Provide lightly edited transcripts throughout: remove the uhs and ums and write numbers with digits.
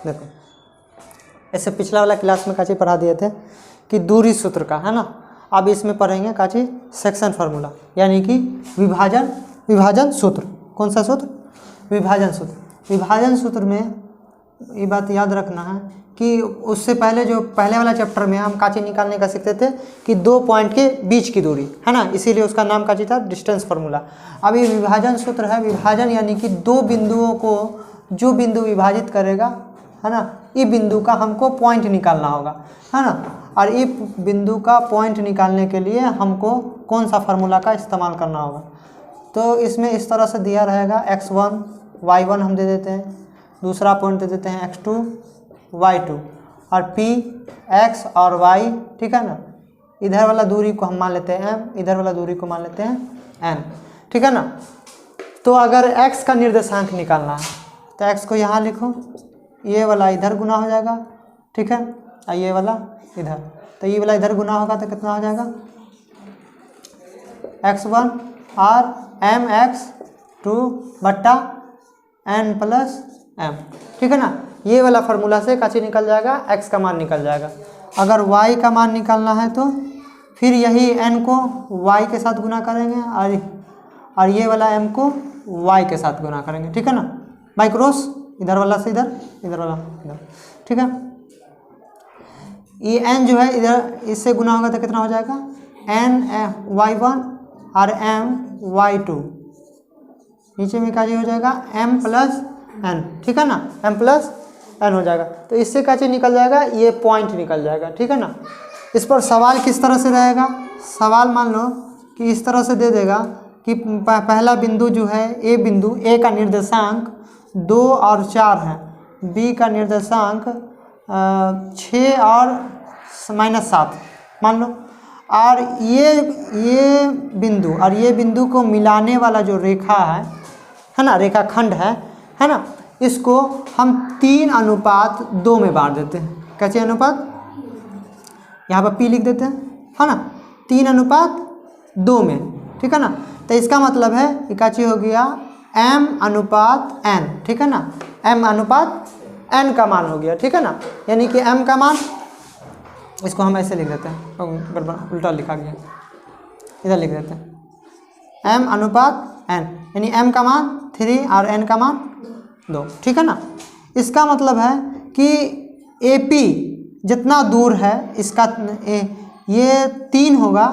देखो ऐसे पिछला वाला क्लास में काची पढ़ा दिए थे कि दूरी सूत्र का, है ना। अब इसमें पढ़ेंगे काची सेक्शन फार्मूला, यानी कि विभाजन सूत्र। कौन सा सूत्र? विभाजन सूत्र। विभाजन सूत्र में ये बात याद रखना है कि उससे पहले जो पहले वाला चैप्टर में हम काची निकालने का सीखते थे कि 2 पॉइंट के बीच की दूरी, है ना, इसीलिए उसका नाम काची था डिस्टेंस फार्मूला। अब ये विभाजन सूत्र है। विभाजन यानी कि 2 बिंदुओं को जो बिंदु विभाजित करेगा, है ना, ये बिंदु का हमको पॉइंट निकालना होगा, है ना। और ये बिंदु का पॉइंट निकालने के लिए हमको कौन सा फार्मूला का इस्तेमाल करना होगा। तो इसमें इस तरह से दिया रहेगा x1 y1 हम दे देते हैं, दूसरा पॉइंट दे देते हैं x2 y2 और p x और y, ठीक है ना। इधर वाला दूरी को हम मान लेते हैं m, इधर वाला दूरी को मान लेते हैं n, ठीक है ना। तो अगर x का निर्देशांक निकालना है तो x को यहाँ लिखो, ये वाला इधर गुना हो जाएगा, ठीक है, और ये वाला इधर, तो ये वाला इधर गुना होगा तो कितना हो जाएगा x1 और mx2 बट्टा n प्लस m, ठीक है ना। ये वाला फार्मूला से काची निकल जाएगा, x का मान निकल जाएगा। अगर y का मान निकालना है तो फिर यही n को y के साथ गुना करेंगे और ये वाला m को y के साथ गुना करेंगे, ठीक है ना, बाई क्रॉस, इधर वाला से इधर, इधर वाला इधर, ठीक है। ये n जो है इधर इससे गुना होगा तो कितना हो जाएगा n y1 और m y2, नीचे में काजी हो जाएगा m प्लस n, ठीक है ना, m प्लस n हो जाएगा। तो इससे काची निकल जाएगा, ये पॉइंट निकल जाएगा, ठीक है ना। इस पर सवाल किस तरह से रहेगा, सवाल मान लो कि इस तरह से दे देगा कि पहला बिंदु जो है a बिंदु, a का निर्देशांक 2 और 4 है, b का निर्देशांक 6 और -7 मान लो, और ये बिंदु और ये बिंदु को मिलाने वाला जो रेखा है ना, रेखाखंड है ना, इसको हम 3:2 में बांट देते हैं। कैसे अनुपात? यहाँ पर p लिख देते हैं, है ना, 3:2 में, ठीक है ना। तो इसका मतलब है ये काची हो गया m/n, ठीक है ना, m/n का मान हो गया, ठीक है ना। यानी कि m का मान, इसको हम ऐसे लिख देते हैं, गड़बड़ उल्टा लिखा गया, इधर लिख देते हैं m/n, यानी m का मान 3 और n का मान 2, ठीक है ना। इसका मतलब है कि AP जितना दूर है इसका ये 3 होगा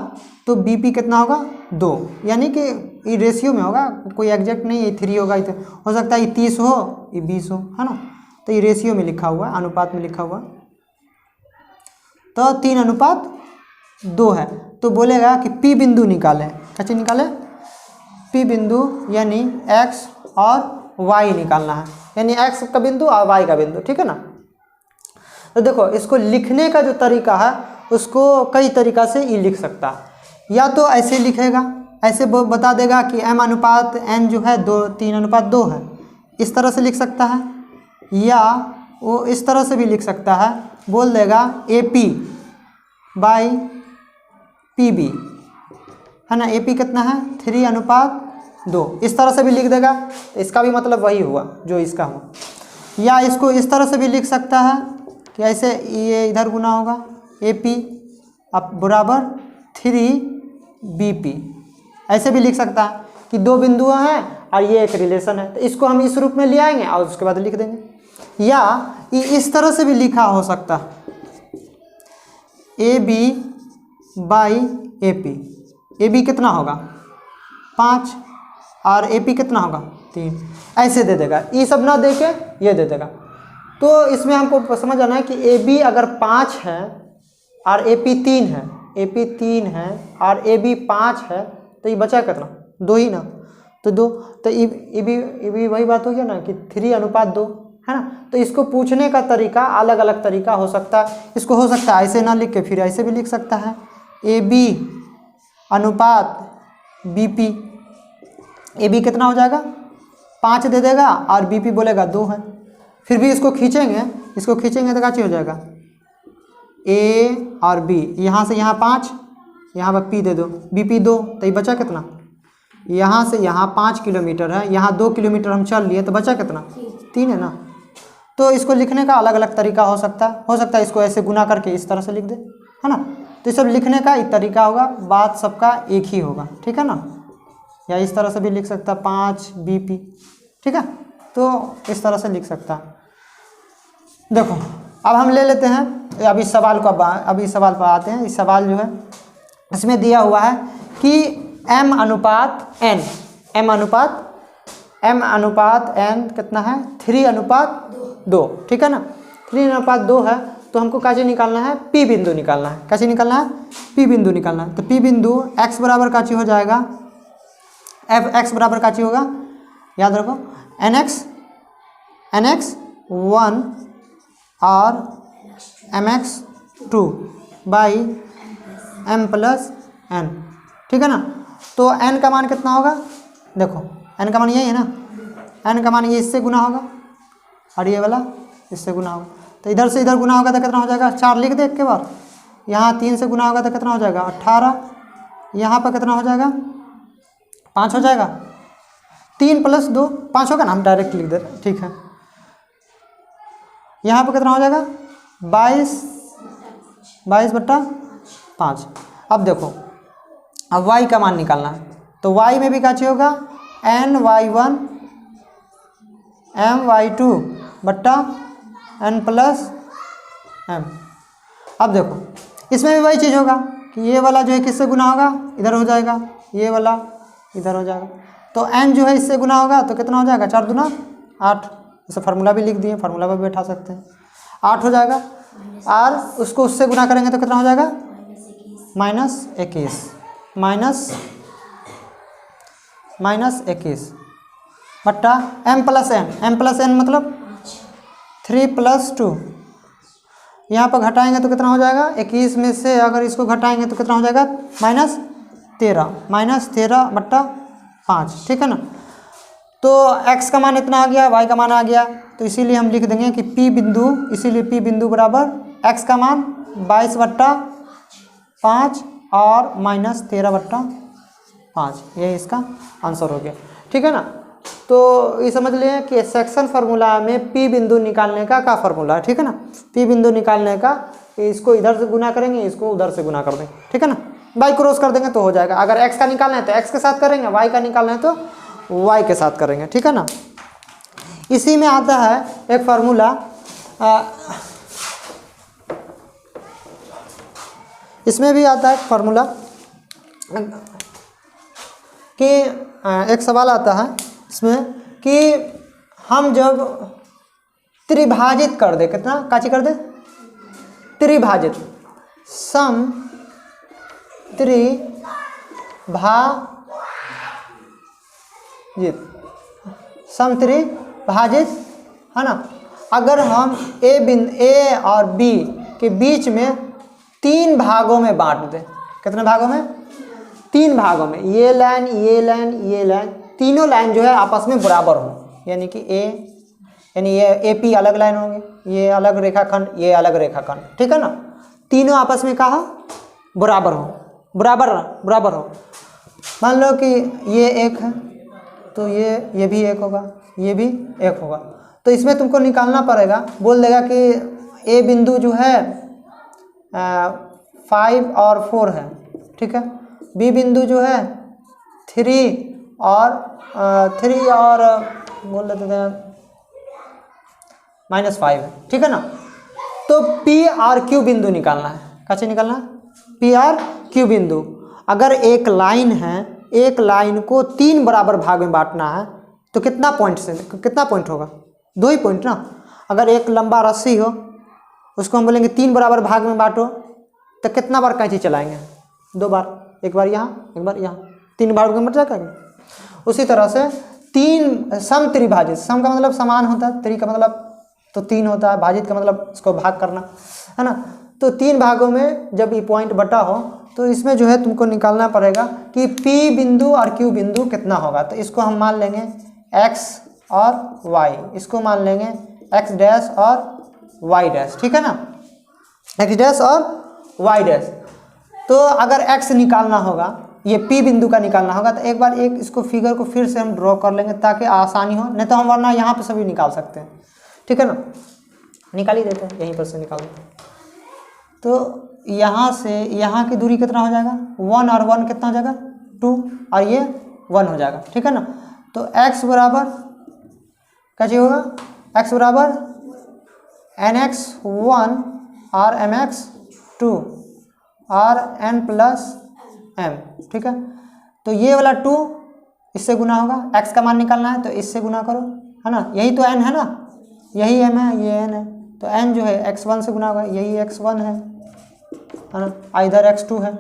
तो BP कितना होगा 2, यानी कि ये रेशियो में होगा, कोई एग्जैक्ट नहीं, ये 3 होगा, तो हो सकता है ये 30 हो, ये 20 हो, है ना। तो ये रेशियो में लिखा हुआ है, अनुपात में लिखा हुआ है, तो 3:2 है। तो बोलेगा कि P बिंदु निकाले, कैसे निकाले, P बिंदु यानी x और y निकालना है, यानी x का बिंदु और y का बिंदु, ठीक है ना। तो देखो इसको लिखने का जो तरीका है उसको कई तरीका से ये लिख सकता है। या तो ऐसे लिखेगा, ऐसे बता देगा कि m/n जो है 3:2 है, इस तरह से लिख सकता है, या वो इस तरह से भी लिख सकता है, बोल देगा AP बाई PB, है ना। AP कितना है 3:2, इस तरह से भी लिख देगा, तो इसका भी मतलब वही हुआ जो इसका हुआ। या इसको इस तरह से भी लिख सकता है कि ऐसे ये इधर गुना होगा AP अब बराबर 3BP, ऐसे भी लिख सकता है कि 2 बिंदु हैं और ये एक रिलेशन है, तो इसको हम इस रूप में ले आएंगे और उसके बाद लिख देंगे। या ये इस तरह से भी लिखा हो सकता है AB बाई AP, AB कितना होगा 5 और AP कितना होगा 3, ऐसे दे देगा, ये सब ना दे के ये दे देगा। तो इसमें हमको समझ आना है कि AB अगर 5 है और AP 3 है, AP 3 है और AB 5 है, तो ये बचा कितना 2 ही ना, तो 2, तो ये भी वही बात हो गया ना कि 3:2, है ना। तो इसको पूछने का तरीका अलग अलग तरीका हो सकता है। इसको हो सकता है ऐसे ना लिख के फिर ऐसे भी लिख सकता है AB अनुपात BP, AB कितना हो जाएगा 5 दे देगा और BP बोलेगा 2 है, फिर भी इसको खींचेंगे तो क्या चीज़ हो जाएगा A और B, यहाँ से यहाँ 5, यहाँ पर P दे दो, BP 2, तो ये बचा कितना, यहाँ से यहाँ 5 किलोमीटर है, यहाँ 2 किलोमीटर हम चल लिए, तो बचा कितना 3 है ना। तो इसको लिखने का अलग अलग तरीका हो सकता है इसको ऐसे गुना करके इस तरह से लिख दे, है ना। तो ये सब लिखने का एक तरीका होगा, बात सबका एक ही होगा, ठीक है ना। या इस तरह से भी लिख सकता 5 BP, ठीक है। तो इस तरह से लिख सकता। देखो अब हम ले लेते हैं अभी सवाल पर आते हैं। इस सवाल जो है इसमें दिया हुआ है कि m अनुपात n कितना है 3:2, ठीक है ना। 3:2 है तो हमको कैसे निकालना है, P बिंदु निकालना है। कैसे निकालना है, P बिंदु निकालना है। तो P बिंदु x बराबर काची हो जाएगा, x बराबर काची होगा, याद रखो nx 1 और mx 2 by m plus n, ठीक है ना। तो n का मान कितना होगा, देखो n का मान यही है ना, n का मान ये इससे गुना होगा और ये वाला इससे गुना होगा। तो इधर से इधर गुना होगा तो कितना हो जाएगा 4 लिख दे एक के बार। यहाँ 3 से गुना होगा तो कितना हो जाएगा 18। यहाँ पर कितना हो जाएगा 5 हो जाएगा। 3 + 2 5 होगा ना, हम डायरेक्ट लिख दे रहे, ठीक है। यहाँ पर कितना हो जाएगा 22/5। अब देखो अब y का मान निकालना है। तो y में भी काची होगा ny1 my2 बट्टा n प्लस m। अब देखो इसमें भी वही चीज़ होगा कि ये वाला जो है किससे गुना होगा, इधर हो जाएगा, ये वाला इधर हो जाएगा। तो n जो है इससे गुना होगा तो कितना हो जाएगा 4 दूना 8। जैसे फार्मूला भी लिख दिए, फार्मूला पर भी बैठा सकते हैं, 8 हो जाएगा। और उसको उससे गुना करेंगे तो कितना हो जाएगा -21 बट्टा m प्लस n मतलब 3 + 2। यहाँ पर घटाएंगे तो कितना हो जाएगा 21 में से अगर इसको घटाएंगे तो कितना हो जाएगा -13/5, ठीक है ना। तो x का मान इतना आ गया, y का मान आ गया, तो इसीलिए हम लिख देंगे कि P बिंदु बराबर x का मान 22/5 और -13/5, ये इसका आंसर हो गया, ठीक है ना। तो ये समझ लें कि सेक्शन फार्मूला में P बिंदु निकालने का क्या फार्मूला है, ठीक है ना। P बिंदु निकालने का इसको इधर से गुना करेंगे, इसको उधर से गुना कर देंगे, ठीक है ना। y क्रॉस कर देंगे तो हो जाएगा। अगर x का निकालना है तो x के साथ करेंगे, y का निकालना है तो y के साथ करेंगे, ठीक है ना। इसी में आता है एक फार्मूला, इसमें भी आता है फार्मूला कि एक सवाल आता है इसमें कि हम जब त्रिभाजित कर दे, कितना काची कर दे त्रिभाजित, सम त्रिभाजित, है ना। अगर हम ए और b के बीच में 3 भागों में बांट दें, कितने भागों में 3 भागों में, ये लाइन तीनों लाइन जो है आपस में बराबर हो, यानी कि ये AP अलग लाइन होंगे, ये अलग रेखाखंड, ये अलग रेखाखंड, ठीक है ना। तीनों आपस में कहा बराबर हो। मान लो कि ये 1 है तो ये भी 1 होगा, ये भी 1 होगा। तो इसमें तुमको निकालना पड़ेगा, बोल देगा कि A बिंदु जो है 5 और 4 है, ठीक है। B बिंदु जो है 3 और बोल देते हैं -5 है, ठीक है ना। तो P और Q बिंदु निकालना है। कैसे निकालना है P और Q बिंदु। अगर एक लाइन है, एक लाइन को 3 बराबर भाग में बांटना है तो कितना पॉइंट होगा 2 ही पॉइंट ना। अगर एक लंबा रस्सी हो, उसको हम बोलेंगे 3 बराबर भाग में बांटो, तो कितना बार कैंची चलाएंगे 2 बार, एक बार यहाँ एक बार यहाँ, 3 बार में बट जाएगा। उसी तरह से 3 सम त्रिभाजित, सम का मतलब समान होता है, त्रि का मतलब तो 3 होता है, भाजित का मतलब इसको भाग करना, है ना। तो 3 भागों में जब ये पॉइंट बटा हो तो इसमें जो है तुमको निकालना पड़ेगा कि P बिंदु और Q बिंदु कितना होगा। तो इसको हम मान लेंगे x और y, इसको मान लेंगे x डैश और y डैश, ठीक है ना, x डैश और y डैश। तो अगर x निकालना होगा, ये P बिंदु का निकालना होगा, तो एक बार इसको फिगर को फिर से हम ड्रॉ कर लेंगे ताकि आसानी हो, नहीं तो हम वरना यहाँ पे सभी निकाल सकते हैं। ठीक है ना, निकाल ही देते हैं, यहीं पर से निकाल देते हैं। तो यहाँ से यहाँ की दूरी कितना हो जाएगा 1 और 1 कितना हो जाएगा 2 और ये 1 हो जाएगा, ठीक है ना। तो x बराबर कैसे होगा, x बराबर nx1 और mx2 और n प्लस m, ठीक है। तो ये वाला 2 इससे गुना होगा, x का मान निकालना है तो इससे गुना करो, है ना, यही तो n है ना, यही m है, ये n है, तो n जो है x1 से गुना होगा, यही x1 है ना, इधर x2 है,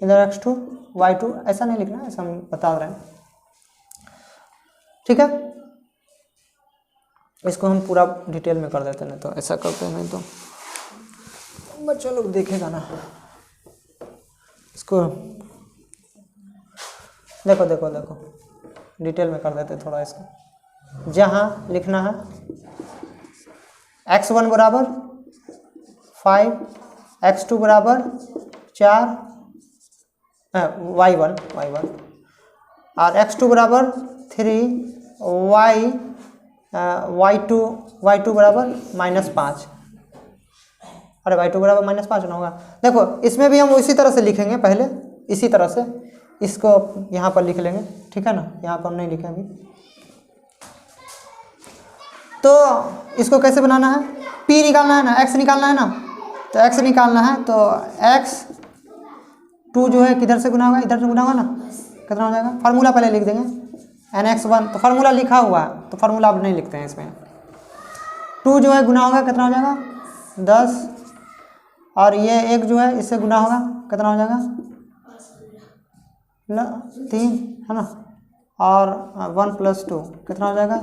इधर x2 y2, ऐसा नहीं लिखना, ऐसा हम बता रहे हैं, ठीक है। इसको हम पूरा डिटेल में कर देते हैं, तो ऐसा करते हैं, नहीं तो बच्चा लोग देखेगा ना। इसको देखो देखो देखो डिटेल में कर देते थोड़ा इसको। जहाँ लिखना है x1 बराबर 5, x2 बराबर 4, y1 और x2 बराबर 3, y2 बराबर -5। अरे y2 बराबर -5 ना होगा, देखो इसमें भी हम उसी तरह से लिखेंगे, पहले इसी तरह से इसको यहाँ पर लिख लेंगे, ठीक है ना, यहाँ पर हम नहीं लिखेंगे। तो इसको कैसे बनाना है, p निकालना है ना, x निकालना है ना, तो x निकालना है तो x2 जो है किधर से गुना होगा, इधर से गुना होगा ना, कितना हो जाएगा, फार्मूला पहले लिख देंगे nx1, तो फार्मूला लिखा हुआ है तो फार्मूला अब नहीं लिखते हैं इसमें। 2 जो है गुना होगा कितना हो जाएगा 10, और ये 1 जो है इससे गुना होगा कितना हो जाएगा 3, है ना, और 1 + 2 कितना हो जाएगा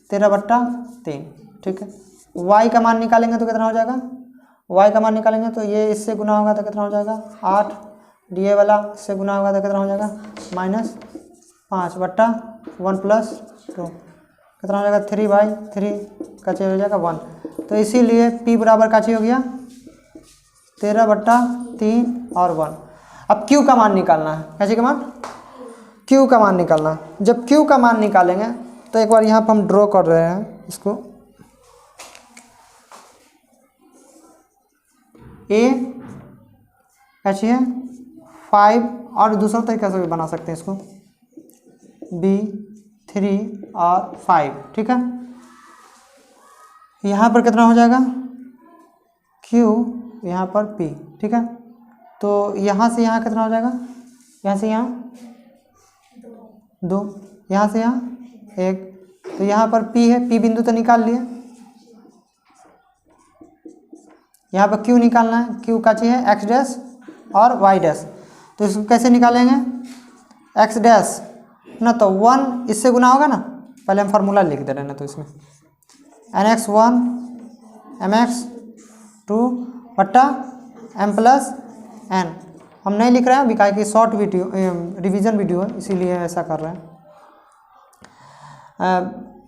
13/3, ठीक है। y का मान निकालेंगे तो कितना हो जाएगा, y का मान निकालेंगे तो ये इससे गुना होगा तो कितना हो जाएगा 8, ये वाला इससे गुना होगा तो कितना हो जाएगा -5/1 + 2 कितना हो जाएगा 3/3 का चेंज हो जाएगा 1। तो इसीलिए p बराबर का चेंज हो गया 13/3 और 1। अब q का मान निकालना है, कैसे का मान, q का मान निकालना है। जब q का मान निकालेंगे तो एक बार यहाँ पर हम ड्रॉ कर रहे हैं इसको, a कैसी है 5, और दूसरा तरीके से भी बना सकते हैं इसको b 3 और 5, ठीक है। यहाँ पर कितना हो जाएगा q, यहाँ पर p, ठीक है। तो यहाँ से यहाँ कितना हो जाएगा, यहाँ से यहाँ 2, यहाँ से यहाँ 1, तो यहाँ पर p है, p बिंदु तो निकाल लिए, यहाँ पर q निकालना है, q का चाहिए x डैश और y डैश। तो इसको कैसे निकालेंगे, x डैश ना, तो 1 इससे गुना होगा ना, पहले हम फार्मूला लिख दे रहे हैं ना, तो इसमें nx1 mx2 बट्टा m प्लस n, हम नहीं लिख रहे हैं अभी, काहे कि शॉर्ट वीडियो रिवीजन वीडियो है, इसीलिए ऐसा कर रहे हैं।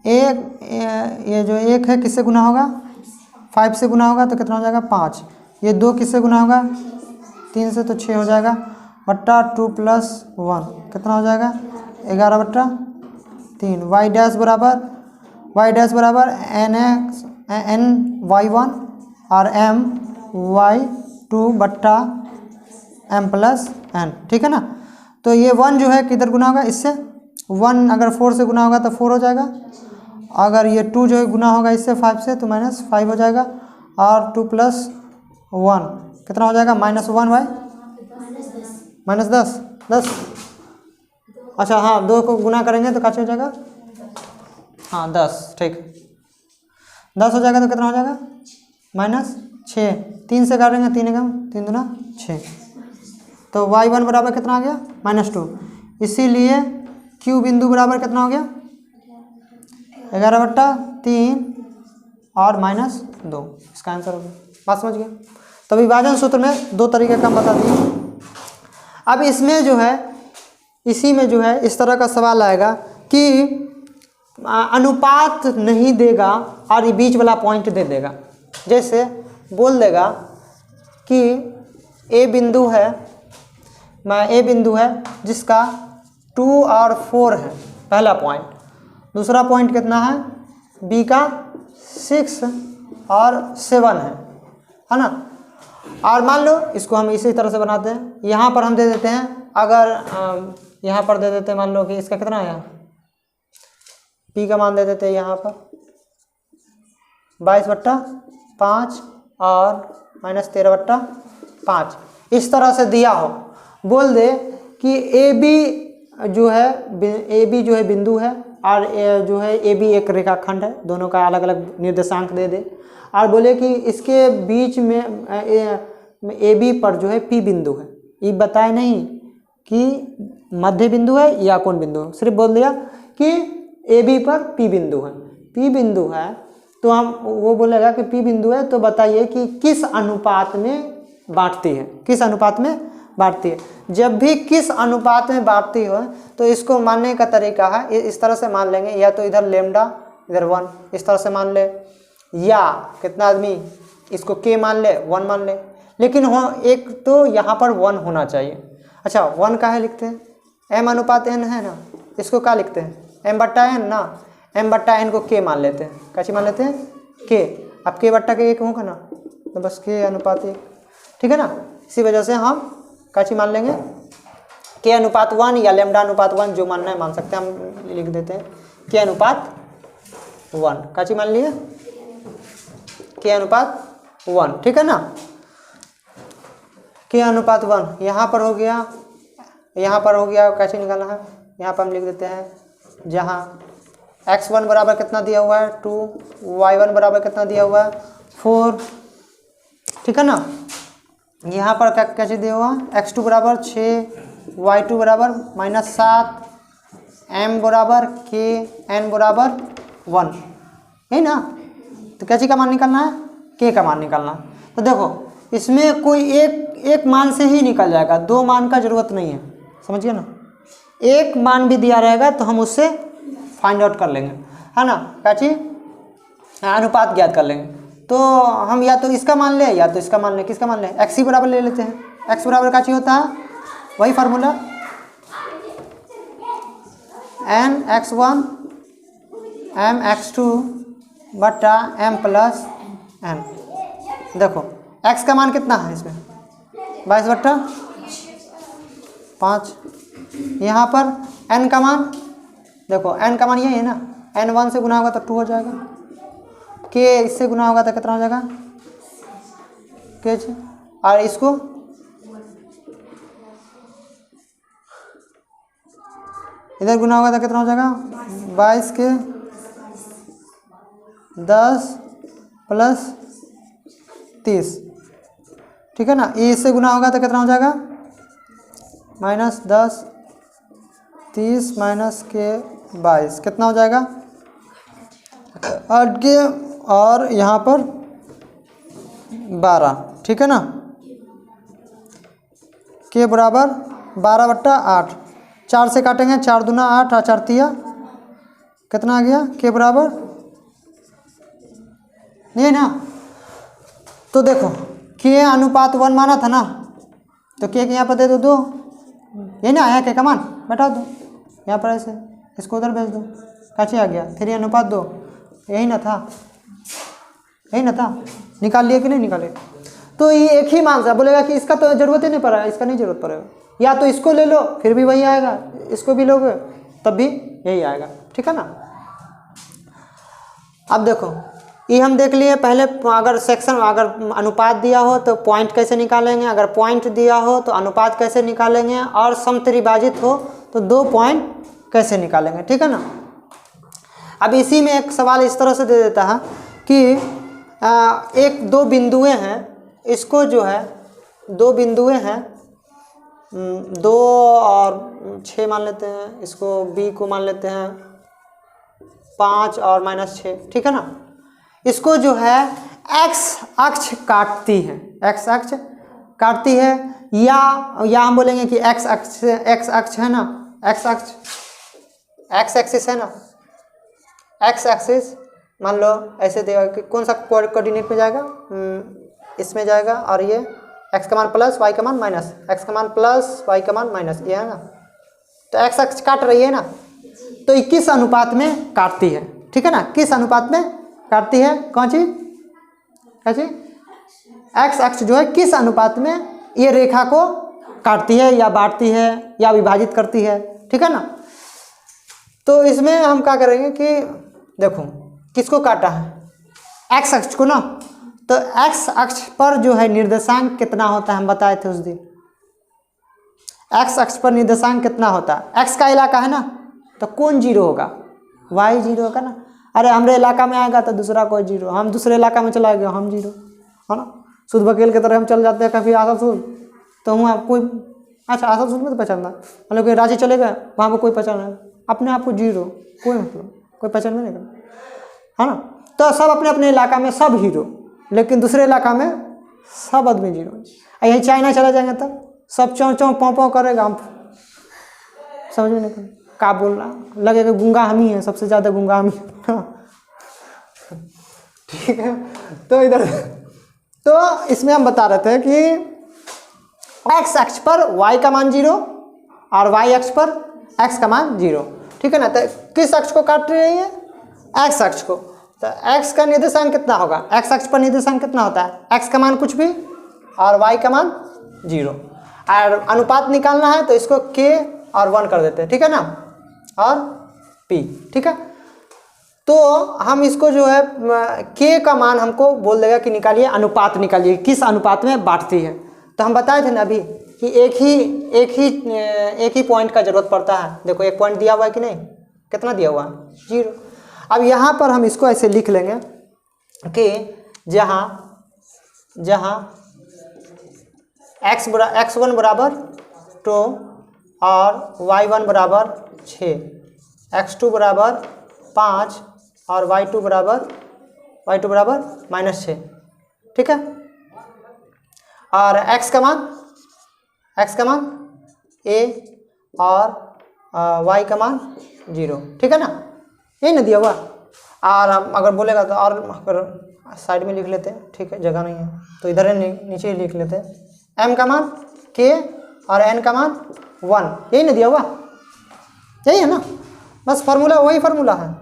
ये जो 1 है किससे गुना होगा 5 से गुना होगा तो कितना हो जाएगा 5, ये 2 किससे गुना होगा 3 से, तो 6 हो जाएगा, बट्टा 2 + 1 कितना हो जाएगा 11/3। y डैश बराबर ny1 और my2 बट्टा m प्लस n, ठीक है ना। तो ये 1 जो है किधर गुना होगा इससे, 1 अगर 4 से गुना होगा तो 4 हो जाएगा, अगर ये 2 जो है गुना होगा इससे 5 से तो -5 हो जाएगा, और 2 + 1 कितना हो जाएगा -10। अच्छा हाँ, 2 को गुना करेंगे तो कैसे हो जाएगा, हाँ 10, ठीक 10 हो जाएगा, तो कितना हो जाएगा -6, 3 से काटेंगे 3 एकम 3 दूना 6, तो y1 बराबर कितना आ गया -2। इसीलिए q बिंदु बराबर कितना हो गया 11/3 और -2, इसका आंसर हो गया। बात समझ गया। तो विभाजन सूत्र में 2 तरीके का हम बता दिए। अब इसमें जो है, इसी में जो है इस तरह का सवाल आएगा कि अनुपात नहीं देगा और ये बीच वाला पॉइंट दे देगा। जैसे बोल देगा कि ए बिंदु है जिसका 2 और 4 है पहला पॉइंट, दूसरा पॉइंट कितना है बी का 6 और 7 है ना। और मान लो इसको हम इसी तरह से बनाते हैं, यहाँ पर हम दे देते हैं, अगर यहाँ पर दे देते हैं, मान लो कि इसका कितना आया, p का मान दे देते हैं यहाँ पर 22/5 और -13/5, इस तरह से दिया हो। बोल दे कि AB जो है बिंदु है और जो है AB एक रेखाखंड है, दोनों का अलग अलग निर्देशांक दे दे, और बोले कि इसके बीच में AB पर जो है P बिंदु है। ये बताए नहीं कि मध्य बिंदु है या कौन बिंदु है, सिर्फ बोल दिया कि AB पर P बिंदु है। P बिंदु है तो हम वो बोलेगा कि P बिंदु है, तो बताइए कि किस अनुपात में बांटती है, किस अनुपात में बांटती है। जब भी किस अनुपात में बांटती हो तो इसको मानने का तरीका है इस तरह से मान लेंगे, या तो इधर लेमडा इधर 1 इस तरह से मान ले, या कितना आदमी इसको k मान ले 1 मान ले, लेकिन हो एक तो यहाँ पर 1 होना चाहिए। अच्छा 1 का है लिखते हैं, m अनुपात n है ना, इसको क्या लिखते हैं m/n ना, m/n को k मान लेते हैं, कैसे मान लेते हैं k। अब k/1 होगा ना, तो बस k अनुपात 1, ठीक है ना। इसी वजह से हम कैसे मान लेंगे k अनुपात 1 या लेमडा अनुपात 1, जो मानना है मान सकते हैं, हम लिख देते हैं k अनुपात 1, कैसे मान लिए k अनुपात 1, ठीक है ना। k अनुपात 1 यहाँ पर हो गया, यहाँ पर हो गया, कैसे निकालना है, यहाँ पर हम लिख देते हैं, जहाँ x1 बराबर कितना दिया हुआ है 2, y1 बराबर कितना दिया हुआ है 4, ठीक है ना। यहाँ पर क्या कैसे दिया हुआ, x2 बराबर 6, y2 बराबर -7, m बराबर k, n बराबर 1, है ना। तो कैसे का मान निकालना है, k का मान निकालना है। तो देखो इसमें कोई एक मान से ही निकल जाएगा, 2 मान का जरूरत नहीं है, समझिए ना। एक मान भी दिया रहेगा तो हम उससे फाइंड आउट कर लेंगे, है ना, कैसे अनुपात ज्ञात कर लेंगे। तो हम या तो इसका मान ले या तो इसका मान ले, किसका मान ले, x ही बराबर ले लेते हैं। x बराबर क्या चाहिए होता है, वही फार्मूला n(x1) m(x2) बटा m + n। देखो x का मान कितना है इसमें 22/5, यहाँ पर n का मान, देखो n का मान यही है ना, n 1 से गुना होगा तो 2 हो जाएगा, k इससे गुना होगा तो कितना हो जाएगा k, और इसको इधर गुना होगा तो कितना हो जाएगा 22 के 10 + 30, ठीक है ना। ये इससे गुना होगा तो कितना हो जाएगा -10 30 के 22, कितना हो जाएगा आगे, और यहाँ पर 12, ठीक है ना। k बराबर 12/8, 4 से काटेंगे, 4 दूना 8 और 4 तिया कितना आ गया, k बराबर नहीं ना। तो देखो k अनुपात 1 माना था ना, तो k यहाँ पर दे दो 2, ये ना आया k का मान बैठा दो यहाँ पर, ऐसे इसको उधर भेज दो, कैसे आ गया 3 अनुपात 2, यही ना था, यही ना था, निकाल लिए कि नहीं निकाले। तो ये एक ही मान सा बोलेगा कि इसका तो जरूरत ही नहीं पड़ा, इसका नहीं जरूरत पड़ेगा, या तो इसको ले लो फिर भी वही आएगा, इसको भी लोगे तब भी यही आएगा, ठीक है ना। अब देखो ये हम देख लिए पहले, अगर सेक्शन अगर अनुपात दिया हो तो पॉइंट कैसे निकालेंगे, अगर पॉइंट दिया हो तो अनुपात कैसे निकालेंगे, और समत्रिभाजित हो तो 2 पॉइंट कैसे निकालेंगे, ठीक है ना। अब इसी में एक सवाल इस तरह से दे देता है कि एक 2 बिंदुएं हैं, इसको जो है 2 बिंदुएं हैं, 2 और 6 मान लेते हैं, इसको b को मान लेते हैं 5 और -6, ठीक है ना। इसको जो है x अक्ष काटती है, x अक्ष काटती है, या हम बोलेंगे कि x अक्ष है ना, x एक्सिस है ना, x एक्सिस मान लो ऐसे देगा कि कौन सा कोऑर्डिनेट में जाएगा, इसमें जाएगा, और ये x का मान प्लस y का मान माइनस, x का मान प्लस y का मान माइनस, ये है ना। तो x काट रही है ना, तो 21 अनुपात में काटती है, ठीक है ना। किस अनुपात में काटती है कौन चीज, क्या चीज, एक्स अक्ष जो है किस अनुपात में ये रेखा को काटती है या बांटती है या विभाजित करती है, ठीक है ना। तो इसमें हम क्या करेंगे कि देखो किसको काटा है, एक्स अक्ष को ना, तो एक्स अक्ष पर जो है निर्देशांक कितना होता है हम बताए थे उस दिन। एक्स अक्ष पर निर्देशांक कितना होता है, एक्स का इलाका है ना, तो कौन जीरो होगा, वाई जीरो होगा ना। अरे हमारे इलाका में आएगा तो दूसरा कोई जीरो, हम दूसरे इलाका में चला गया हम जीरो, है ना। सुध वकील की तरह हम चल जाते हैं कभी आसानसोल, तो वहाँ कोई, अच्छा आसानसोल में तो पहचानना, मतलब कि रांची चले गए वहाँ पर कोई पहचान, अपने आप को जीरो, कोई मतलब कोई पहचान में नहीं करना, है ना। तो सब अपने अपने इलाका में सब हीरो, लेकिन दूसरे इलाका में सब आदमी जीरो। यही चाइना चला जाएंगे तब सब चौं चौं पौ पौ करेगा, हम समझ में नहीं क्या बोल रहा, लगेगा गूंगा हम ही है, सबसे ज़्यादा गूंगा हम ही, ठीक है। तो इधर तो इसमें हम बता रहे थे कि एक्स अक्ष पर वाई का मान जीरो और वाई अक्ष पर एक्स का मान जीरो, ठीक है ना। तो किस अक्ष को काट रही है, एक्स अक्ष को, तो एक्स का निर्देशांक कितना होगा, एक्स अक्ष पर निर्देशांक कितना होता है, एक्स का मान कुछ भी और वाई का मान जीरो, और अनुपात निकालना है तो इसको के और 1 कर देते हैं, ठीक है ना, और पी, ठीक है। तो हम इसको जो है के का मान हमको बोल देगा कि निकालिए, अनुपात निकालिए किस अनुपात में बांटती है। तो हम बताए थे ना अभी कि एक ही पॉइंट का जरूरत पड़ता है। देखो एक पॉइंट दिया हुआ है कि नहीं, कितना दिया हुआ है, जीरो। अब यहाँ पर हम इसको ऐसे लिख लेंगे कि जहाँ x1 बराबर 2 और y1 बराबर 6, x2 बराबर 5 और y2 बराबर -6, ठीक है। और x का मान a और y का मान 0, ठीक है ना, यही ना दिया हुआ। और हम अगर बोलेगा तो और अगर साइड में लिख लेते हैं, ठीक है, जगह नहीं है तो इधर नीचे ही लिख लेते हैं, m का मान k और n का मान 1, यही ना दिया हुआ, यही है ना, बस फार्मूला वही फार्मूला है।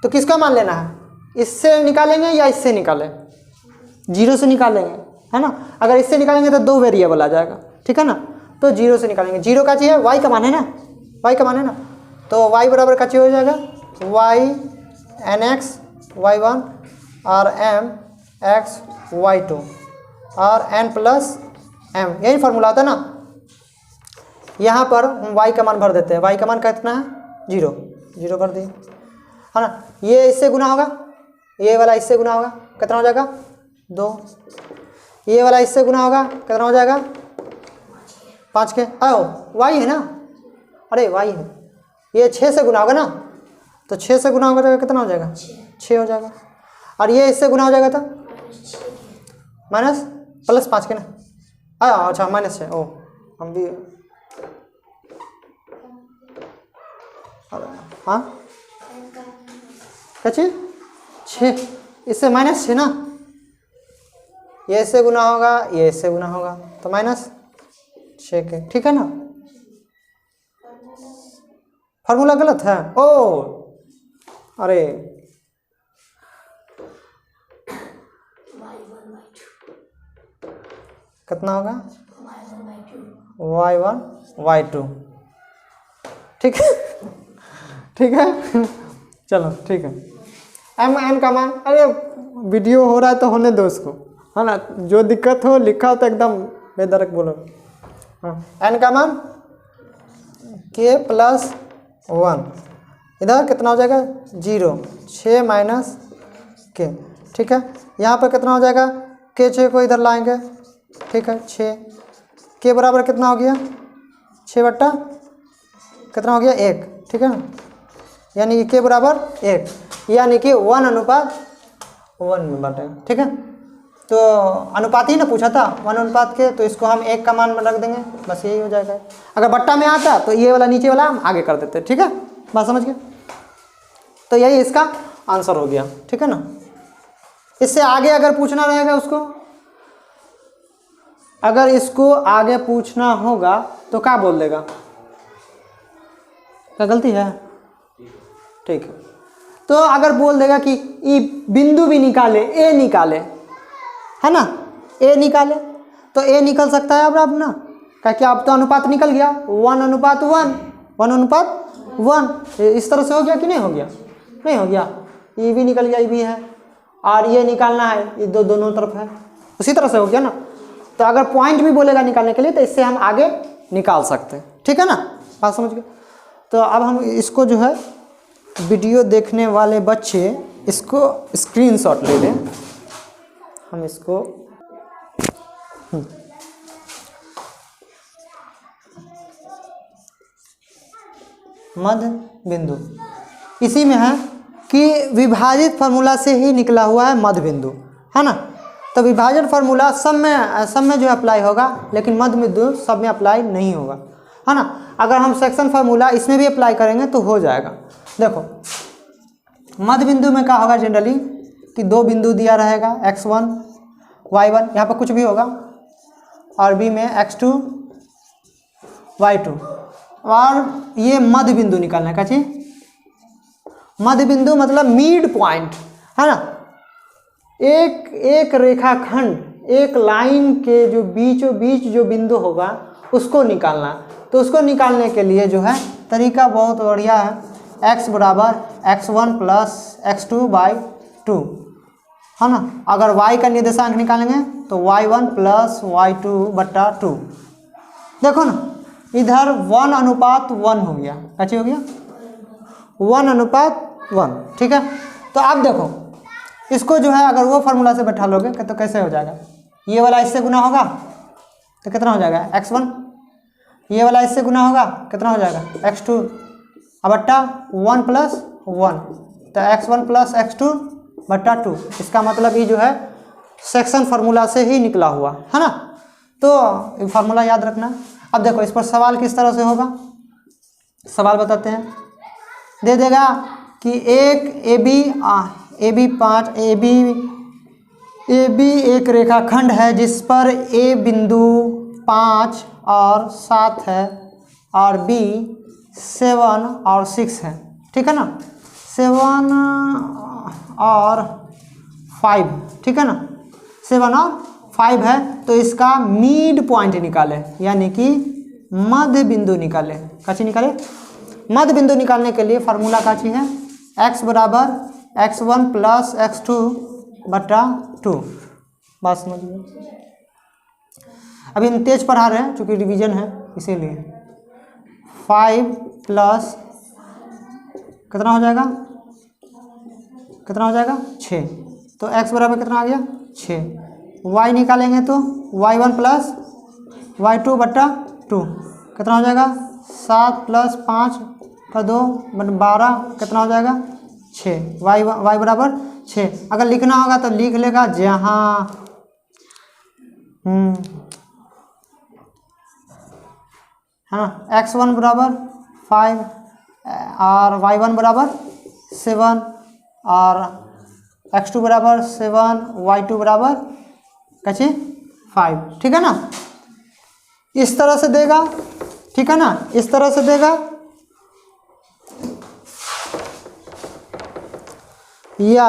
तो किसका मान लेना है, इससे निकालेंगे या इससे निकालें, जीरो से निकालेंगे, है ना। अगर इससे निकालेंगे तो 2 वेरिएबल आ जाएगा, ठीक है ना। तो जीरो से निकालेंगे, जीरो का चाहिए y का मान है ना, y का मान है ना, तो y बराबर का चाहिए हो जाएगा y nx y1 और m x y2 और n प्लस m, यही फार्मूला आता है ना। यहाँ पर हम y का मान भर देते हैं, y का मान कितना है, 0 भर दिए, है ना। ये इससे गुना होगा, ये वाला इससे गुना होगा, कितना हो जाएगा 2, ये वाला इससे गुना होगा, कितना हो जाएगा 5 के, y है ना, अरे y है, ये 6 से गुना होगा ना, तो 6 से गुना होगा कितना हो जाएगा 6 हो जाएगा, और ये इससे गुना हो जाएगा तो माइनस प्लस 5 के ना, अच्छा -6, ओ हम भी, हाँ क्या चीज 6, इससे -6 ना, ये इससे गुना होगा, ये इससे गुना होगा, तो -6 के, ठीक है ना। फार्मूला गलत है, ओ अरे कितना होगा y1 y2, ठीक है, ठीक है, चलो ठीक है। m n का मान, अरे वीडियो हो रहा है तो होने दो उसको, है ना, जो दिक्कत हो लिखा हो तो एकदम बेदरक बोलो। हाँ, n का मान k प्लस 1, इधर कितना हो जाएगा 0, 6 माइनस k, ठीक है। यहाँ पर कितना हो जाएगा k, 6 को इधर लाएंगे, ठीक है, 6 k बराबर कितना हो गया 6 बट्टा कितना हो गया 1, ठीक है ना, यानी कि k बराबर 1, यानी कि 1 अनुपात 1 में बांटेगा, ठीक है। तो अनुपात ही ना पूछा था 1 अनुपात के, तो इसको हम 1 का मान रख देंगे, बस यही हो जाएगा। अगर बट्टा में आता तो ये वाला नीचे वाला हम आगे कर देते, ठीक है, बात समझ गए। तो यही इसका आंसर हो गया, ठीक है ना। इससे आगे अगर पूछना रहेगा उसको, अगर इसको आगे पूछना होगा तो क्या बोल देगा, क्या गलती है, ठीक है। तो अगर बोल देगा कि ई बिंदु भी निकाले, ए निकाले, है ना, ए निकाले, तो ए निकल सकता है अब ना, क्या क्या अब तो अनुपात निकल गया 1:1, 1:1। इस तरह से हो गया कि नहीं हो गया? नहीं हो गया, ये भी निकल गया, ये भी है, और ये निकालना है, ये दोनों तरफ है, उसी तरह से हो गया ना। तो अगर पॉइंट भी बोलेगा निकालने के लिए तो इससे हम आगे निकाल सकते हैं, ठीक है ना, बात समझ गए। तो अब हम इसको जो है वीडियो देखने वाले बच्चे इसको स्क्रीनशॉट ले लें, हम इसको मध्य बिंदु, इसी में है कि विभाजित फार्मूला से ही निकला हुआ है मध्य बिंदु, है ना। तो विभाजन फार्मूला सब में जो अप्लाई होगा, लेकिन मध्य बिंदु सब में अप्लाई नहीं होगा, है ना। अगर हम सेक्शन फार्मूला इसमें भी अप्लाई करेंगे तो हो जाएगा। देखो मध्य बिंदु में क्या होगा जनरली कि दो बिंदु दिया रहेगा x1 y1, यहाँ पर कुछ भी होगा, और b में x2 y2, और ये मध्य बिंदु निकालना है। क्या चीज? मध्य बिंदु मतलब मिड पॉइंट, है ना। एक रेखाखंड, एक लाइन के जो बीचों बीच जो बिंदु होगा उसको निकालना। तो उसको निकालने के लिए जो है तरीका बहुत बढ़िया है, x बराबर x1 प्लस x2/2, है ना। अगर y का निर्देशांक निकालेंगे तो y1 प्लस y2/2। देखो ना इधर 1:1 हो गया, कैसे हो गया 1:1, ठीक है। तो आप देखो इसको जो है अगर वो फार्मूला से बैठा लोगे तो कैसे हो जाएगा, ये वाला इससे गुना होगा तो कितना हो जाएगा x1, ये वाला इससे गुना होगा कितना हो जाएगा x2, बट्टा 1 + 1, तो x1 + x2/2। इसका मतलब ये जो है सेक्शन फार्मूला से ही निकला हुआ है ना। तो फार्मूला याद रखना। अब देखो इस पर सवाल किस तरह से होगा, सवाल बताते हैं। दे देगा कि एक AB एक रेखाखंड है जिस पर A बिंदु 5 और 7 है और B 7 और 6 है, ठीक है ना, 7 और 5, ठीक है ना, 7 और 5 है। तो इसका मिड पॉइंट निकाले, यानी कि मध्य बिंदु निकाले। काची निकाले? मध्य बिंदु निकालने के लिए फार्मूला काची है, x बराबर x1 प्लस x2/2। बात समझिए। अभी हम तेज पढ़ा रहे हैं चूँकि रिवीजन है इसीलिए। 5 प्लस कितना हो जाएगा, कितना हो जाएगा 6। तो x बराबर कितना आ गया 6। y निकालेंगे तो y1 प्लस y2/2 कितना हो जाएगा 7 + 5 का 2 12 कितना हो जाएगा 6। y बराबर 6। अगर लिखना होगा तो लिख लेगा जहाँ हाँ x1 बराबर 5 और y1 बराबर 7 और x2 बराबर 7, y2 बराबर कैसे 5, ठीक है ना। इस तरह से देगा, ठीक है ना, इस तरह से देगा, या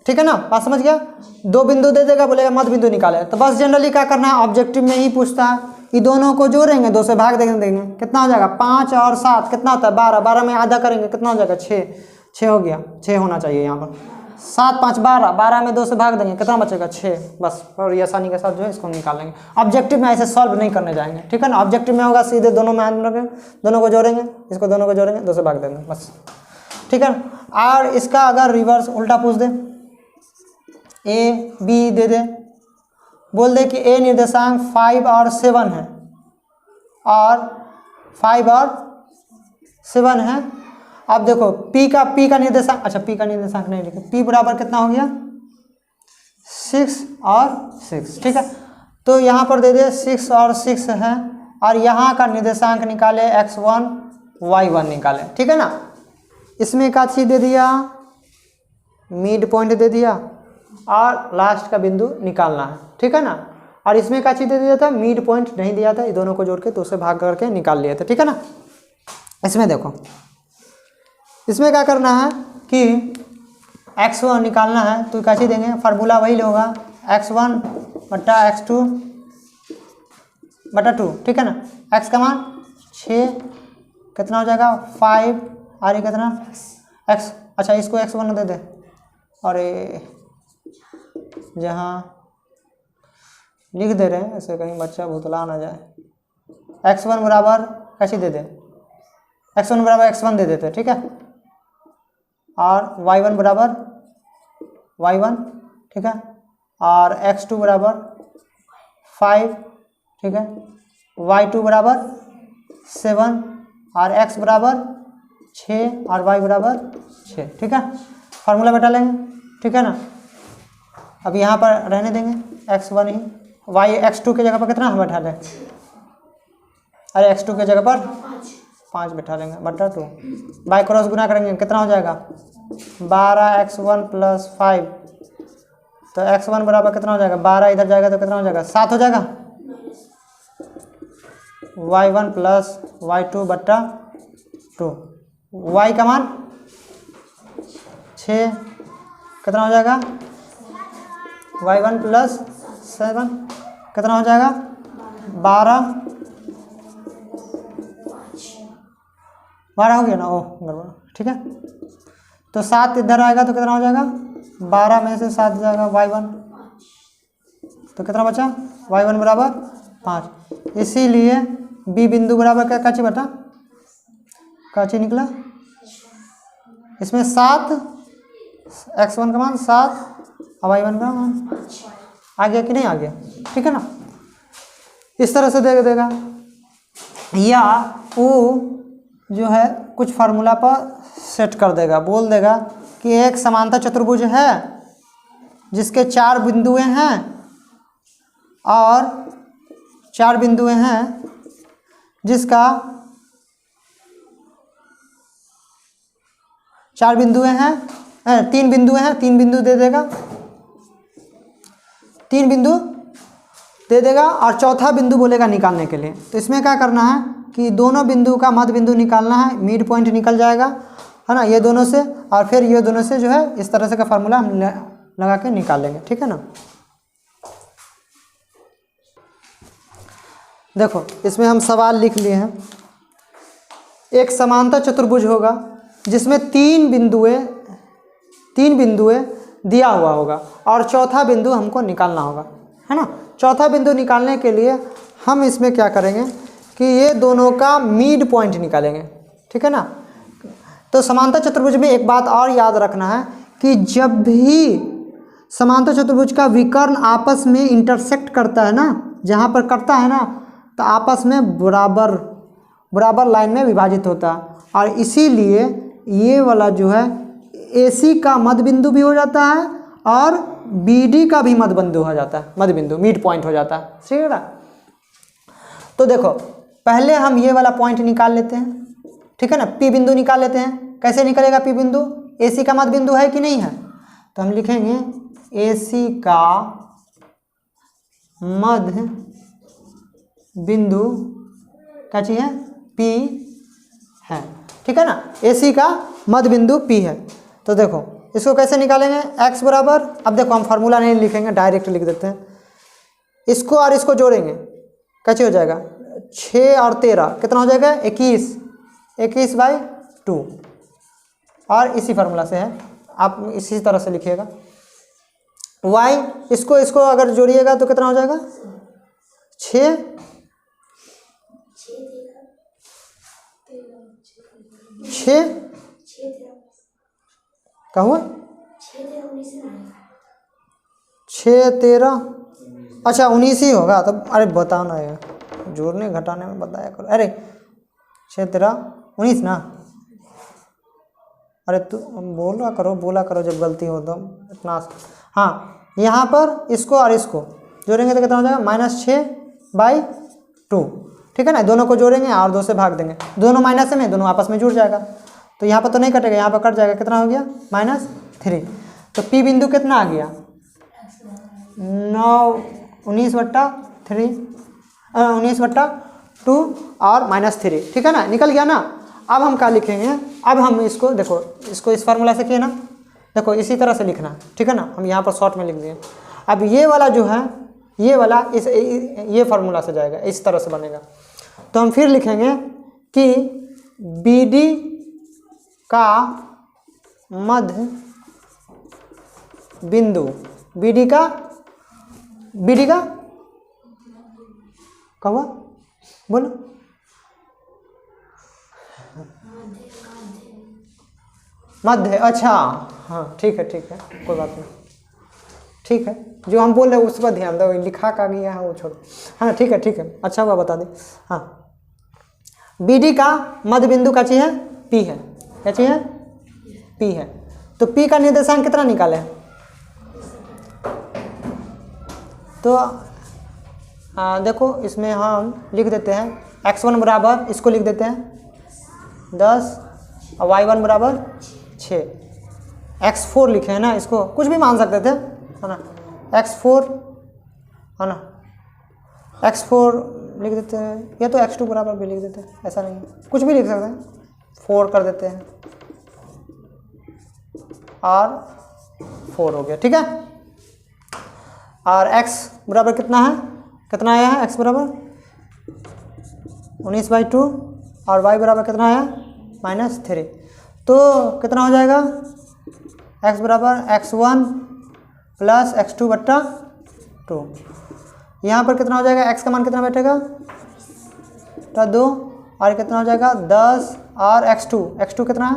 ठीक है ना, बात समझ गया। दो बिंदु दे देगा, बोलेगा मध्य बिंदु निकाले। तो बस जनरली क्या करना है, ऑब्जेक्टिव में ही पूछता है, ये दोनों को जोड़ेंगे, 2 से भाग देंगे, कितना हो जाएगा 5 और 7 कितना होता है 12, 12 में आधा करेंगे कितना हो जाएगा 6 हो गया, 6 होना चाहिए यहाँ पर। 7 5 12, 12 में 2 से भाग देंगे कितना बचेगा 6, बस। और ये आसानी के साथ जो है इसको निकालेंगे। ऑब्जेक्टिव में ऐसे सॉल्व नहीं करने जाएंगे, ठीक है ना। ऑब्जेक्टिव में होगा सीधे दोनों में हाथ रखेंगे, दोनों को जोड़ेंगे, इसको दोनों को जोड़ेंगे, 2 से भाग देंगे बस, ठीक है। और इसका अगर रिवर्स उल्टा पूछ दे, A B दे दे, बोल दे कि A निर्देशांक 5 और 7 है और 5 और 7 है। अब देखो P का निर्देशांक, अच्छा P का निर्देशांक नहीं लिखे, P बराबर कितना हो गया 6 और 6, ठीक है। तो यहाँ पर दे दे 6 और 6 है, और यहाँ का निर्देशांक निकाले x1 y1 निकाले, ठीक है ना। इसमें का चीज दे दिया, मिड पॉइंट दे दिया, और लास्ट का बिंदु निकालना है, ठीक है ना। और इसमें का चीज दे दिया था, मिड पॉइंट नहीं दिया था, ये दोनों को जोड़ के 2 से भाग करके निकाल लिया था, ठीक है ना। इसमें देखो, इसमें क्या करना है कि x1 निकालना है तो कैसे देंगे, फार्मूला वही होगा x1 बट्टा x2 बटा 2, ठीक है ना। x का मान 6 कितना हो जाएगा 5 और ये कितना x, अच्छा इसको x1 दे दे, और जहाँ लिख दे रहे हैं ऐसे कहीं बच्चा भुतला ना जाए, x1 बराबर कैसे दे दे, x1 बराबर x1 दे देते, ठीक है, और y1 बराबर y1, ठीक है, और x2 बराबर 5, ठीक है, y2 बराबर 7 और x बराबर 6 और y बराबर 6, ठीक है। फार्मूला बैठा लेंगे, ठीक है ना। अब यहाँ पर रहने देंगे x1 ही, y x2 के जगह पर कितना हम बैठा लें, अरे x2 के जगह पर 5 बैठा लेंगे बटा 2, बाय क्रॉस गुना करेंगे कितना हो जाएगा 12x1 प्लस 5, तो x1 बराबर कितना हो जाएगा 12, इधर जाएगा तो कितना हो जाएगा 7 हो जाएगा, y1 प्लस y2 बट्टा 2, y का मान 6 कितना हो जाएगा y1 प्लस 7 कितना हो जाएगा 12 हो गया ना, ओह गड़बड़, ठीक है। तो 7 इधर आएगा तो कितना हो जाएगा 12 में से 7 जाएगा y1, तो कितना बचा y1 बराबर 5, इसीलिए b बिंदु बराबर क्या काची बता काची निकला, इसमें 7 x1 का मान 7 और y1 का मान आ गया कि नहीं आ गया, ठीक है ना। इस तरह से दे देगा, या वो जो है कुछ फार्मूला पर सेट कर देगा, बोल देगा कि एक समांतर चतुर्भुज है जिसके 4 बिंदुएं हैं और 4 बिंदुएं हैं जिसका 4 बिंदुएं हैं 3 बिंदुएं हैं, 3 बिंदु दे देगा, 3 बिंदु दे देगा और चौथा बिंदु बोलेगा निकालने के लिए। तो इसमें क्या करना है कि दोनों बिंदु का मध्य बिंदु निकालना है, मिड पॉइंट निकल जाएगा, है ना, ये दोनों से, और फिर ये दोनों से जो है इस तरह से का फार्मूला हम लगा के निकाल लेंगे, ठीक है ना। देखो इसमें हम सवाल लिख लिए हैं, एक समांतर चतुर्भुज होगा जिसमें 3 बिंदुएं दिया हुआ होगा और चौथा बिंदु हमको निकालना होगा, है ना। चौथा बिंदु निकालने के लिए हम इसमें क्या करेंगे कि ये दोनों का मिड पॉइंट निकालेंगे, ठीक है ना। तो समांतर चतुर्भुज में एक बात और याद रखना है कि जब भी समांतर चतुर्भुज का विकर्ण आपस में इंटरसेक्ट करता है ना, जहाँ पर करता है ना, तो आपस में बराबर लाइन में विभाजित होता है, और इसीलिए ये वाला जो है AC का मध्य बिंदु भी हो जाता है और BD का भी मध्य बिंदु हो जाता है, मध्य बिंदु मिड पॉइंट हो जाता है, ठीक है ना। तो देखो पहले हम ये वाला पॉइंट निकाल लेते हैं, ठीक है ना, P बिंदु निकाल लेते हैं। कैसे निकलेगा P बिंदु, AC का मध्य बिंदु है कि नहीं है, तो हम लिखेंगे AC का मध्य बिंदु क्या चीज़ है P है, ठीक है ना, AC का मध्य बिंदु P है। तो देखो इसको कैसे निकालेंगे, x बराबर, अब देखो हम फार्मूला नहीं लिखेंगे, डायरेक्ट लिख देते हैं, इसको और इसको जोड़ेंगे कैसे हो जाएगा 6 और 13 कितना हो जाएगा 21 बाई 2, और इसी फार्मूला से है, आप इसी तरह से लिखिएगा। y इसको अगर जोड़िएगा तो कितना हो जाएगा 6 क्या हुआ 6 13, अच्छा 19 ही होगा, तब अरे बताओ ना यार, जोड़ने घटाने में बताया करो, अरे 6 13 19 ना, अरे तू बोला करो जब गलती हो तो इतना। हाँ यहाँ पर इसको और इसको जोड़ेंगे तो कितना हो जाएगा -6/2, ठीक है ना। दोनों को जोड़ेंगे और 2 से भाग देंगे, दोनों माइनस में, दोनों आपस में जुड़ जाएगा, तो यहाँ पर तो नहीं कटेगा, यहाँ पर कट जाएगा, कितना हो गया -3। तो P बिंदु कितना आ गया 19/2 और -3, ठीक है ना, निकल गया ना। अब हम क्या लिखेंगे, अब हम इसको देखो, इसको इस फार्मूला से किए ना, देखो इसी तरह से लिखना, ठीक है ना। हम यहाँ पर शॉर्ट में लिख दिए। अब ये वाला जो है, ये वाला ये फार्मूला से जाएगा, इस तरह से बनेगा। तो हम फिर लिखेंगे कि BD का मध्य बिंदु, BD का क्या हुआ बोलो, मध्य, अच्छा हाँ ठीक है कोई बात नहीं, ठीक है, जो हम बोल रहे हैं उस पर ध्यान दो, लिखा का गया है वो छोड़ो, हाँ ठीक है, अच्छा हुआ बता दें। हाँ, BD का मध्य बिंदु का चाहिए P है, क्या चाहिए P है। तो P का निर्देशांक कितना निकाले, तो देखो इसमें हम लिख देते हैं x1 बराबर, इसको लिख देते हैं 10 और y1 बराबर 6, x4 लिखे हैं ना, इसको कुछ भी मान सकते थे है ना, x4 है ना, x4 लिख देते हैं, या तो x2 बराबर भी लिख देते हैं, ऐसा नहीं है, कुछ भी लिख सकते हैं, 4 कर देते हैं और 4 हो गया, ठीक है। और x बराबर कितना है, कितना आया है, x बराबर 19/2 और y बराबर कितना आया -3, तो कितना हो जाएगा, x बराबर x1 प्लस x2/2, यहाँ पर कितना हो जाएगा, x का मान कितना बैठेगा 2, और कितना हो जाएगा 10, और x2 कितना है,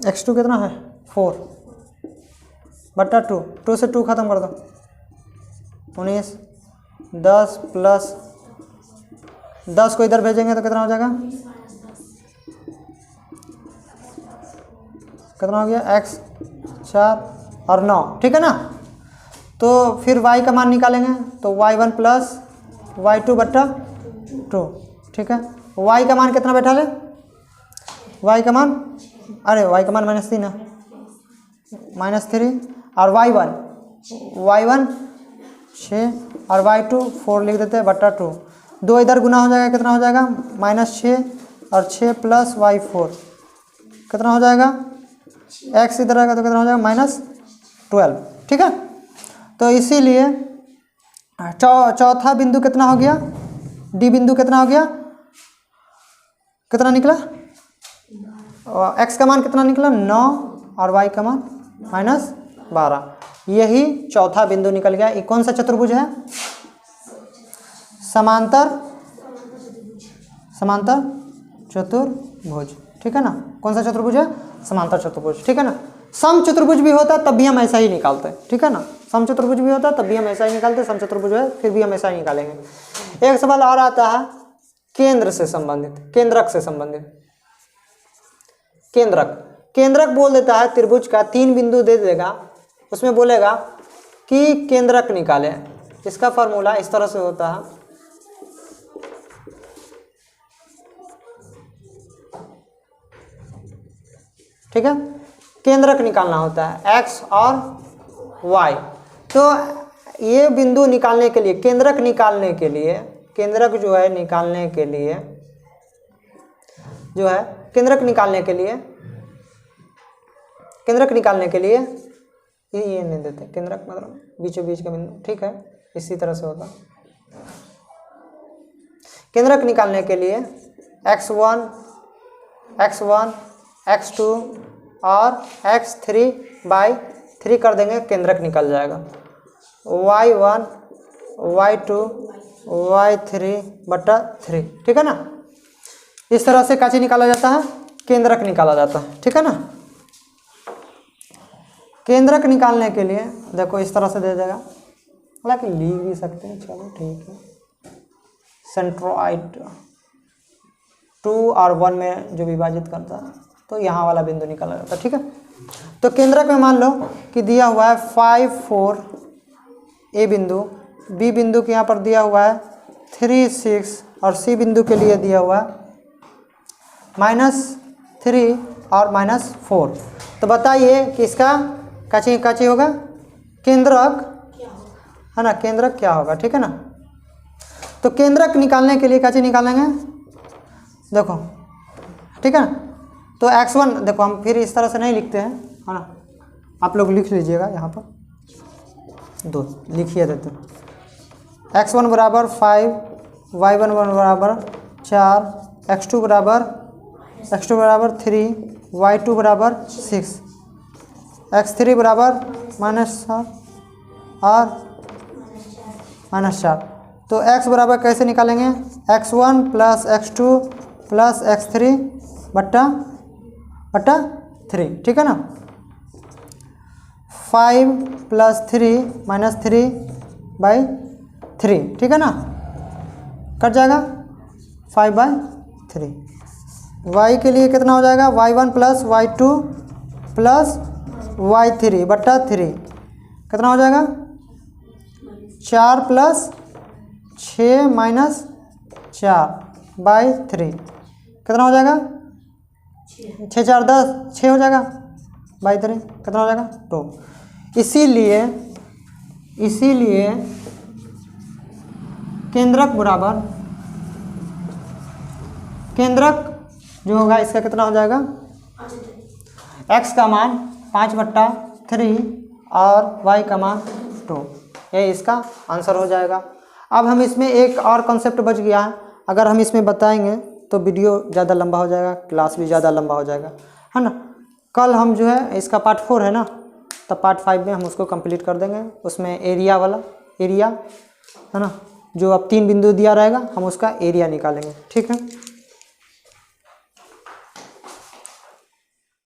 x2 कितना है 4/2, 2 से 2 खत्म कर दो, 19, 10 प्लस 10 को इधर भेजेंगे तो कितना हो जाएगा, कितना हो गया x 4 और 9, ठीक है ना। तो फिर y का मान निकालेंगे, तो y1 प्लस y2/2, ठीक है। y का मान कितना बैठा ले, y का मान, अरे y का मान -3 है, -3, और y1 6 और y2 4 लिख देते हैं /2, 2 इधर गुना हो जाएगा, कितना हो जाएगा -6 और 6 प्लस y4 कितना हो जाएगा, x इधर आएगा तो कितना हो जाएगा -12, ठीक है। तो इसीलिए चौथा बिंदु कितना हो गया, D बिंदु कितना हो गया, कितना निकला, x का मान कितना निकला 9 और y का मान -12, यही चौथा बिंदु निकल गया। ये कौन सा चतुर्भुज है, समांतर चतुर्भुज, ठीक है ना। कौन सा चतुर्भुज है, समांतर चतुर्भुज, ठीक है ना। सम चतुर्भुज भी होता तब भी हम ऐसा ही निकालते हैं, ठीक है ना। सम चतुर्भुज भी होता तब भी हम ऐसा ही निकालते, सम चतुर्भुज है फिर भी हम ऐसा ही निकालेंगे। एक सवाल और आता है केंद्र से संबंधित, केंद्रक से संबंधित, केंद्रक बोल देता है त्रिभुज का 3 बिंदु दे देगा, उसमें बोलेगा कि केंद्रक निकाले। इसका फॉर्मूला इस तरह से होता है, ठीक है। केंद्रक निकालना होता है x और y। तो ये बिंदु निकालने के लिए, केंद्रक निकालने के लिए, केंद्रक जो है निकालने के लिए जो है, केंद्रक निकालने के लिए ये नहीं देते, केंद्रक मतलब बीचों बीच का बिंदु, ठीक है। इसी तरह से होता, केंद्रक निकालने के लिए x1 x2 और x3/3 कर देंगे, केंद्रक निकल जाएगा। y1 y2 y3/3, ठीक है ना। इस तरह से काची निकाला जाता है, केंद्रक निकाला जाता है, ठीक है ना। केंद्रक निकालने के लिए देखो इस तरह से दे देगा, हालांकि लिख भी सकते हैं, चलो ठीक है। सेंट्रोइड 2 और 1 में जो विभाजित करता है, तो यहाँ वाला बिंदु निकाला जाता है, ठीक है। तो केंद्रक में मान लो कि दिया हुआ है 5 4 ए बिंदु, बी बिंदु के यहाँ पर दिया हुआ है 3 6 और सी बिंदु के लिए दिया हुआ है -3 और -4। तो बताइए कि इसका काची होगा, केंद्रक है ना, केंद्रक क्या होगा, ठीक है ना। तो केंद्रक निकालने के लिए काची निकालेंगे, देखो ठीक है ना। तो x1 देखो हम फिर इस तरह से नहीं लिखते हैं, है ना, आप लोग लिख लीजिएगा यहाँ पर 2 लिखिए देते हैं। x1 बराबर 5, y1 बराबर 4, x2 बराबर 3, y2 बराबर 6, x3 बराबर -7 और -4। तो x बराबर कैसे निकालेंगे, x1 plus x2 plus x3 बट्टा 3, ठीक है ना। 5 प्लस 3 माइनस 3/3, ठीक है ना, कट जाएगा 5/3। y के लिए कितना हो जाएगा, y1 plus y2 plus y3 बट्टा 3, कितना हो जाएगा 4 प्लस 6 माइनस 4/3, कितना हो जाएगा 6 4 10, 6 हो जाएगा बाई 3, कितना हो जाएगा 2। इसीलिए केंद्रक बराबर, केंद्रक जो होगा इसका कितना हो जाएगा, x का मान 5/3 और y का मान 2, ये इसका आंसर हो जाएगा। अब हम इसमें एक और कॉन्सेप्ट बच गया है, अगर हम इसमें बताएंगे तो वीडियो ज़्यादा लंबा हो जाएगा, क्लास भी ज़्यादा लंबा हो जाएगा, है ना। कल हम जो है इसका पार्ट 4 है ना, तब पार्ट 5 में हम उसको कंप्लीट कर देंगे। उसमें एरिया है ना, जो अब 3 बिंदु दिया रहेगा हम उसका एरिया निकालेंगे, ठीक है।